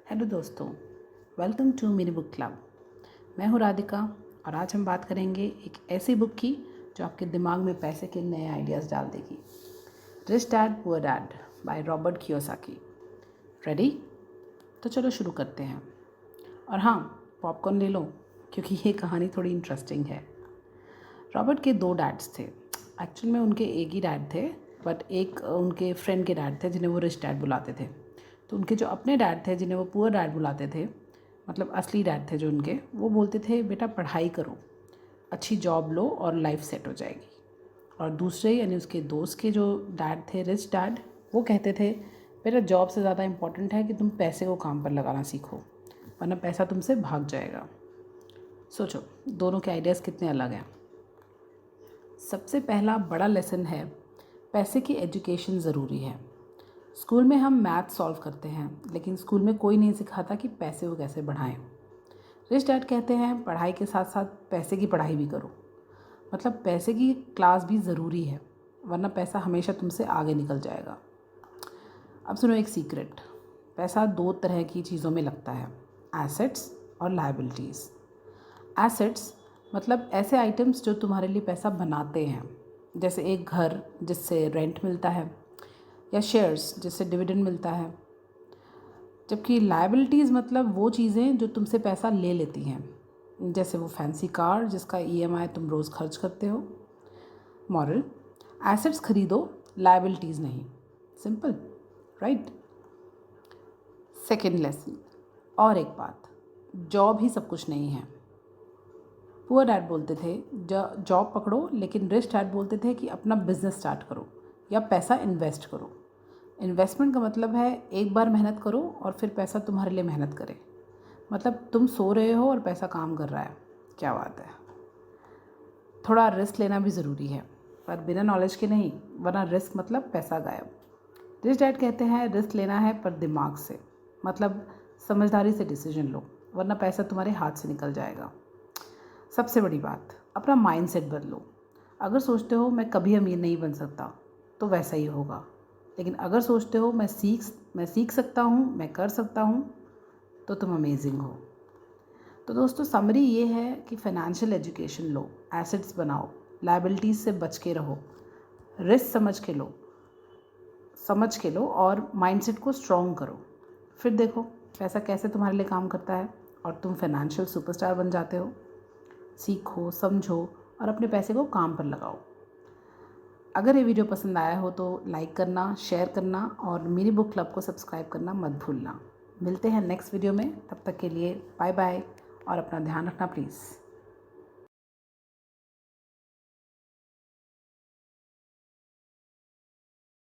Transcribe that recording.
Hello दोस्तों, welcome to mini book club. मैं हूँ राधिका और आज हम बात करेंगे एक ऐसी बुक की जो आपके दिमाग में पैसे के नए आइडियाज़ डाल देगी। Rich dad poor dad by Robert Kiyosaki. Ready? तो चलो शुरू करते हैं। और हाँ, पॉपकॉर्न ले लो क्योंकि ये कहानी थोड़ी इंटरेस्टिंग है। रॉबर्ट के दो डैड्स थे। एक्चुअल में उनके एक ही डैड थे, बट एक उनके फ्रेंड के डैड थे जिन्हें वो रिच डैड बुलाते थे। तो उनके जो अपने डैड थे जिन्हें वो पुअर डैड बुलाते थे, मतलब असली डैड थे जो उनके, वो बोलते थे बेटा पढ़ाई करो, अच्छी जॉब लो और लाइफ सेट हो जाएगी। और दूसरे यानी उसके दोस्त के जो डैड थे, रिच डैड, वो कहते थे बेटा जॉब से ज़्यादा इम्पॉर्टेंट है कि तुम पैसे को काम पर लगाना सीखो, वरना पैसा तुमसे भाग जाएगा। सोचो दोनों के आइडियाज़ कितने अलग हैं। सबसे पहला बड़ा लेसन है, पैसे की एजुकेशन ज़रूरी है। स्कूल में हम मैथ सॉल्व करते हैं, लेकिन स्कूल में कोई नहीं सिखाता कि पैसे को कैसे बढ़ाएं। रिच डैड कहते हैं पढ़ाई के साथ साथ पैसे की पढ़ाई भी करो, मतलब पैसे की क्लास भी ज़रूरी है, वरना पैसा हमेशा तुमसे आगे निकल जाएगा। अब सुनो एक सीक्रेट। पैसा दो तरह की चीज़ों में लगता है, एसेट्स और लायबिलिटीज़। एसेट्स मतलब ऐसे आइटम्स जो तुम्हारे लिए पैसा बनाते हैं, जैसे एक घर जिससे रेंट मिलता है, या शेयर्स जिससे डिविडेंड मिलता है। जबकि लायबिलिटीज़ मतलब वो चीज़ें जो तुमसे पैसा ले लेती हैं, जैसे वो फैंसी कार जिसका ईएमआई तुम रोज़ खर्च करते हो। मॉरल, एसेट्स खरीदो, लायबिलिटीज़ नहीं। Simple, right? सेकेंड लेसन, और एक बात, जॉब ही सब कुछ नहीं है। पुअर डैड बोलते थे जॉब पकड़ो, लेकिन रिच डैड बोलते थे कि अपना बिजनेस स्टार्ट करो या पैसा इन्वेस्ट करो। इन्वेस्टमेंट का मतलब है एक बार मेहनत करो और फिर पैसा तुम्हारे लिए मेहनत करे। मतलब तुम सो रहे हो और पैसा काम कर रहा है। क्या बात है। थोड़ा रिस्क लेना भी ज़रूरी है, पर बिना नॉलेज के नहीं, वरना रिस्क मतलब पैसा गायब। रिच डैड कहते हैं रिस्क लेना है पर दिमाग से, मतलब समझदारी से डिसीजन लो, वरना पैसा तुम्हारे हाथ से निकल जाएगा। सबसे बड़ी बात, अपना माइंडसेट बदलो। अगर सोचते हो मैं कभी अमीर नहीं बन सकता, तो वैसा ही होगा। लेकिन अगर सोचते हो मैं सीख सकता हूँ, मैं कर सकता हूँ, तो तुम अमेजिंग हो। तो दोस्तों, समरी ये है कि फाइनेंशियल एजुकेशन लो, एसेट्स बनाओ, लायबिलिटीज़ से बच के रहो, रिस्क समझ के लो और माइंडसेट को स्ट्रॉन्ग करो। फिर देखो पैसा कैसे तुम्हारे लिए काम करता है और तुम फाइनेंशियल सुपरस्टार बन जाते हो। सीखो, समझो और अपने पैसे को काम पर लगाओ। अगर ये वीडियो पसंद आया हो तो लाइक करना, शेयर करना और मेरी बुक क्लब को सब्सक्राइब करना मत भूलना। मिलते हैं नेक्स्ट वीडियो में, तब तक के लिए बाय बाय और अपना ध्यान रखना प्लीज़।